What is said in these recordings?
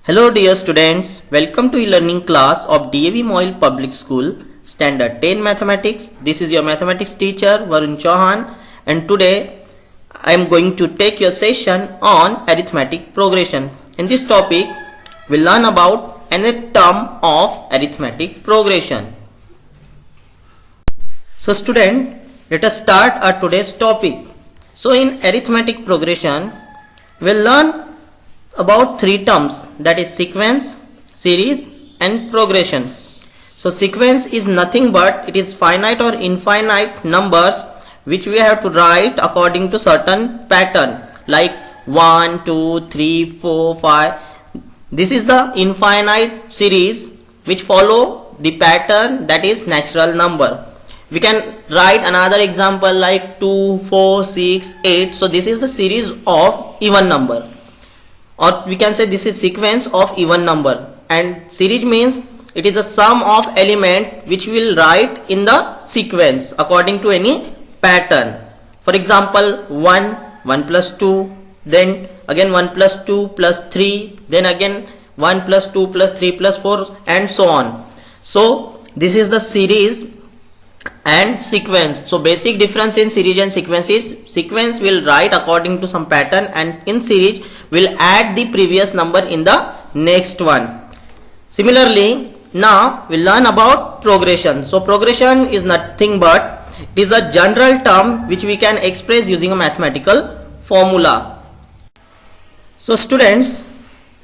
Hello dear students, welcome to e-learning class of DAV Moil Public School Standard 10 Mathematics. This is your mathematics teacher Varun Chauhan, and today I am going to take your session on arithmetic progression. In this topic we will learn about nth term of arithmetic progression. So student, let us start our today's topic. So in arithmetic progression we will learn about three terms, that is sequence, series and progression. So sequence is nothing but it is finite or infinite numbers which we have to write according to certain pattern like 1, 2, 3, 4, 5. This is the infinite series which follow the pattern that is natural number. We can write another example like 2, 4, 6, 8. So this is the series of even number, or we can say this is sequence of even number, and series means it is a sum of element which we will write in the sequence according to any pattern. For example, 1 plus 2, then again 1 plus 2 plus 3, then again 1 plus 2 plus 3 plus 4 and so on. So this is the series and sequence. So basic difference in series and sequence is sequence will write according to some pattern, and in series will add the previous number in the next one. Similarly, now we learn about progression. So progression is nothing but it is a general term which we can express using a mathematical formula. So students,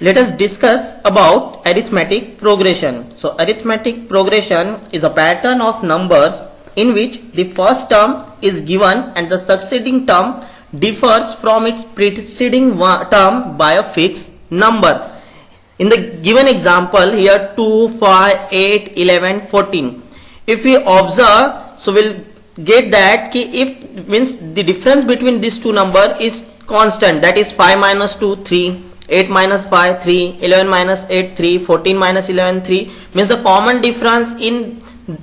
let us discuss about arithmetic progression. So arithmetic progression is a pattern of numbers in which the first term is given and the succeeding term differs from its preceding term by a fixed number. In the given example here 2, 5, 8, 11, 14. If we observe, so we'll get that if means the difference between these two numbers is constant, that is 5 minus 2, 3. 8 minus 5, 3, 11 minus 8, 3, 14 minus 11, 3, means the common difference in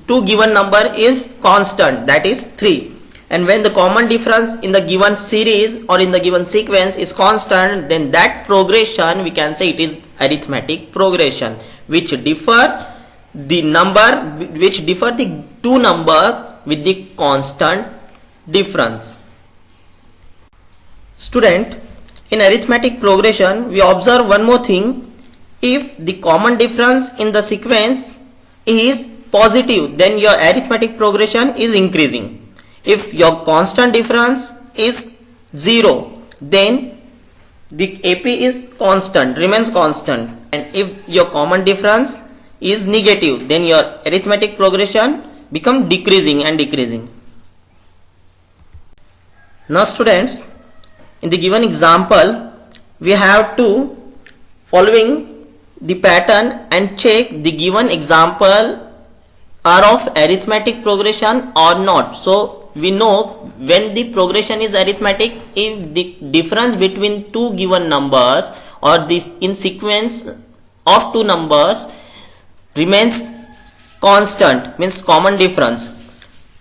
two given number is constant, that is 3. And when the common difference in the given series or in the given sequence is constant, then that progression we can say it is arithmetic progression, which differ the two number with the constant difference. Student, in arithmetic progression we observe one more thing. If the common difference in the sequence is positive, then your arithmetic progression is increasing. If your constant difference is 0, then the AP is constant, remains constant, and if your common difference is negative, then your arithmetic progression become decreasing and decreasing. Now students, in the given example we have to following the pattern and check the given example are of arithmetic progression or not. So we know when the progression is arithmetic if the difference between two given numbers or this in sequence of two numbers remains constant, means common difference.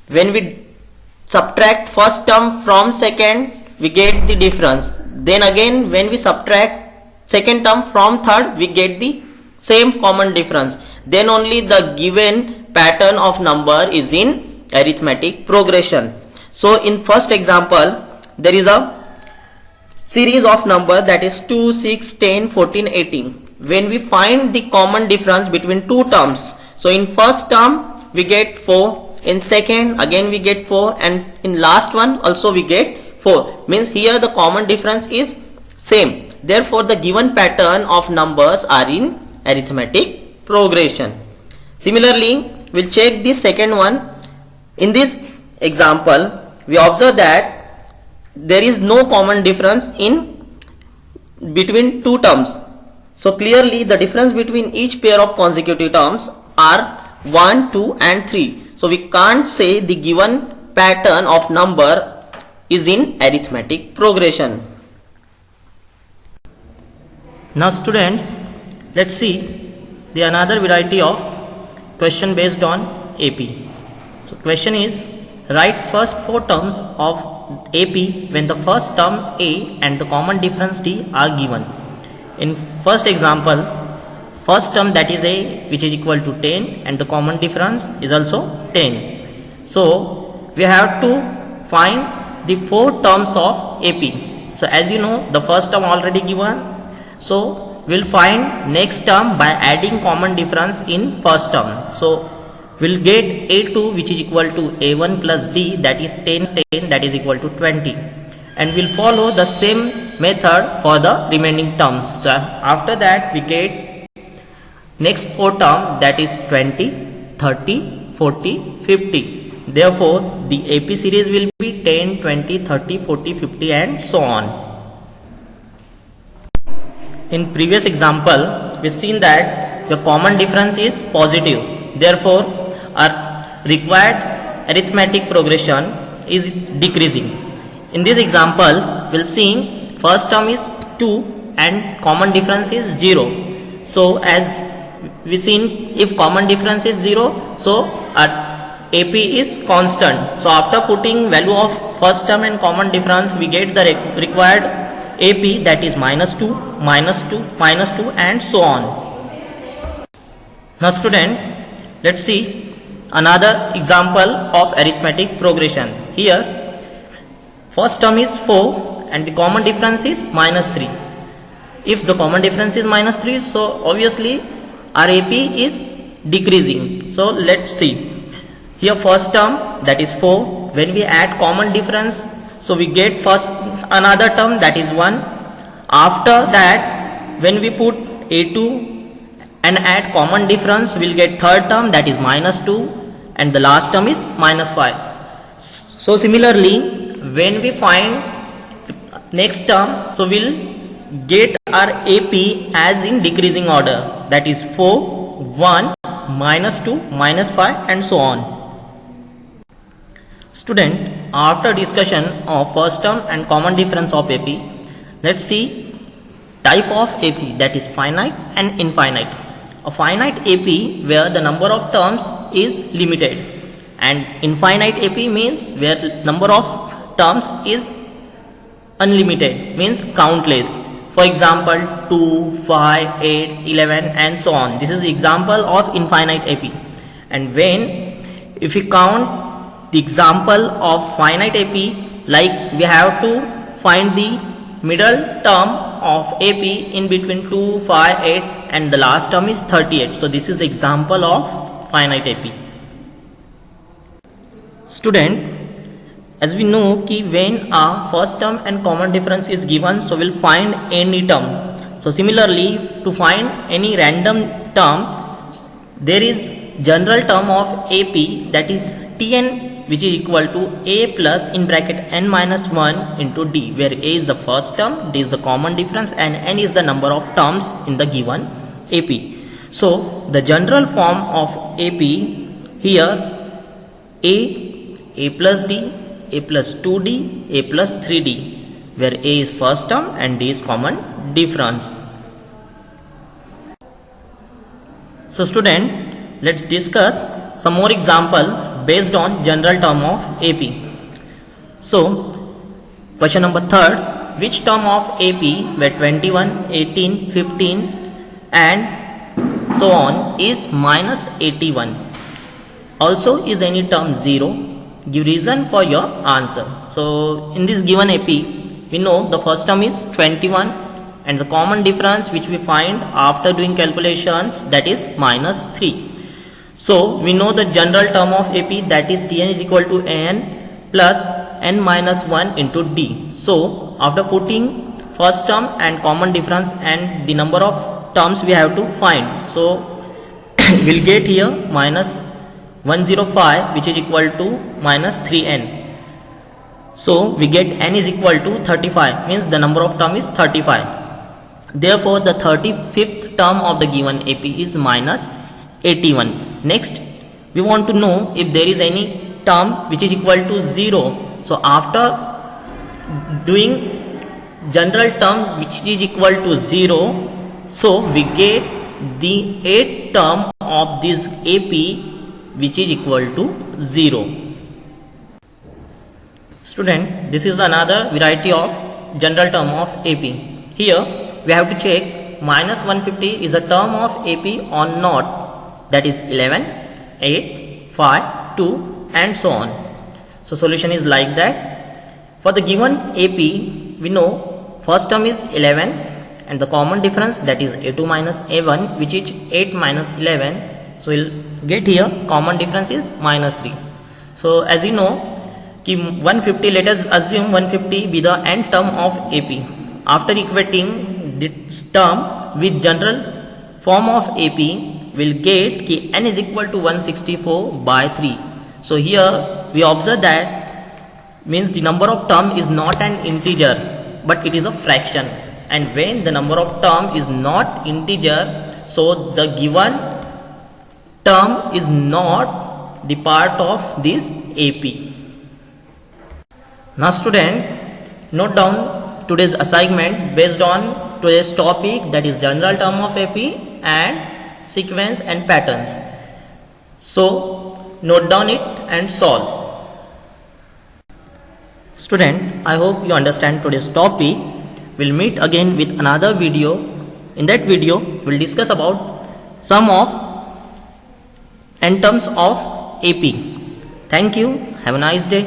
When we subtract first term from second, we get the difference. Then again when we subtract second term from third, we get the same common difference. Then only the given pattern of number is in arithmetic progression. So in first example there is a series of number, that is 2, 6, 10, 14, 18. When we find the common difference between two terms, so in first term we get 4, in second again we get 4, and in last one also we get 4, means here the common difference is same. Therefore the given pattern of numbers are in arithmetic progression. Similarly, we'll check the second one. In this example we observe that there is no common difference in between two terms. So clearly the difference between each pair of consecutive terms are 1, 2 and 3. So we can't say the given pattern of number is in arithmetic progression. Now students, let's see the another variety of question based on AP. So question is, write first four terms of AP when the first term A and the common difference D are given. In first example, first term, that is a, which is equal to 10, and the common difference is also 10. So we have to find the 4 terms of AP. So as you know, the first term already given, so we'll find next term by adding common difference in first term. So we'll get A2, which is equal to A1 plus D, that is 10, that is equal to 20, and we'll follow the same method for the remaining terms. So after that we get next 4 term, that is 20, 30, 40, 50. Therefore the AP series will be 10, 20, 30, 40, 50 and so on. In previous example, we've seen that the common difference is positive. Therefore our required arithmetic progression is decreasing. In this example, we'll see first term is 2 and common difference is 0. So as we seen, if common difference is 0, so our AP is constant. So after putting value of first term and common difference, we get the required AP, that is -2, -2, -2 and so on. Now student, let's see another example of arithmetic progression. Here first term is 4 and the common difference is -3. If the common difference is -3, so obviously our AP is decreasing. So let's see. Here first term, that is 4. When we add common difference, so we get first another term, that is 1. After that, when we put A2 and add common difference, we'll get third term, that is -2, and the last term is -5. So similarly, when we find next term, so we'll get our AP as in decreasing order, that is 4, 1, -2, -5 and so on. Student, after discussion of first term and common difference of AP, let's see type of AP, that is finite and infinite. A finite AP where the number of terms is limited, and infinite AP means where number of terms is unlimited, means countless. For example, 2, 5, 8, 11 and so on. This is the example of infinite AP. And when if we count the example of finite AP, like we have to find the middle term of AP in between 2, 5, 8 and the last term is 38. So this is the example of finite AP. Student, as we know कि when a first term and common difference is given, so we'll find any term. So similarly, to find any random term, there is general term of AP, that is Tn, which is equal to A plus in bracket n minus 1 into D, where A is the first term, D is the common difference and n is the number of terms in the given AP. So the general form of AP here, A plus D, A plus 2D, A plus 3D, where A is first term and D is common difference. So student, let's discuss some more example based on general term of AP. So question number 3rd, which term of AP where 21, 18, 15 and so on is -81? Also, is any term 0? Give reason for your answer. So in this given AP, we know the first term is 21 and the common difference which we find after doing calculations, that is -3. So we know the general term of AP, that is Tn is equal to n plus n minus 1 into D. So after putting first term and common difference and the number of terms we have to find, so we'll get here -105, which is equal to -3n. So we get n is equal to 35, means the number of term is 35. Therefore the 35th term of the given AP is -81. Next, we want to know if there is any term which is equal to 0. So after doing general term which is equal to 0, so we get the 8th term of this AP which is equal to 0. Student, this is another variety of general term of AP. Here we have to check minus 150 is a term of AP or not, that is 11, 8, 5, 2 and so on. So solution is like that. For the given AP, we know first term is 11 and the common difference, that is A2 minus A1, which is 8 minus 11. So we'll get here common difference is minus 3. So as you know, 150, let us assume 150 be the nth term of AP. After equating this term with general form of AP, we'll get ki n is equal to 164 by 3. So here we observe that means the number of term is not an integer but it is a fraction, and when the number of term is not integer, so the given term is not the part of this AP. Now student, note down today's assignment based on today's topic, that is general term of AP and sequence and patterns. So note down it and solve. Student, I hope you understand today's topic. We'll meet again with another video. In that video, we'll discuss about sum of n terms of AP. Thank you. Have a nice day.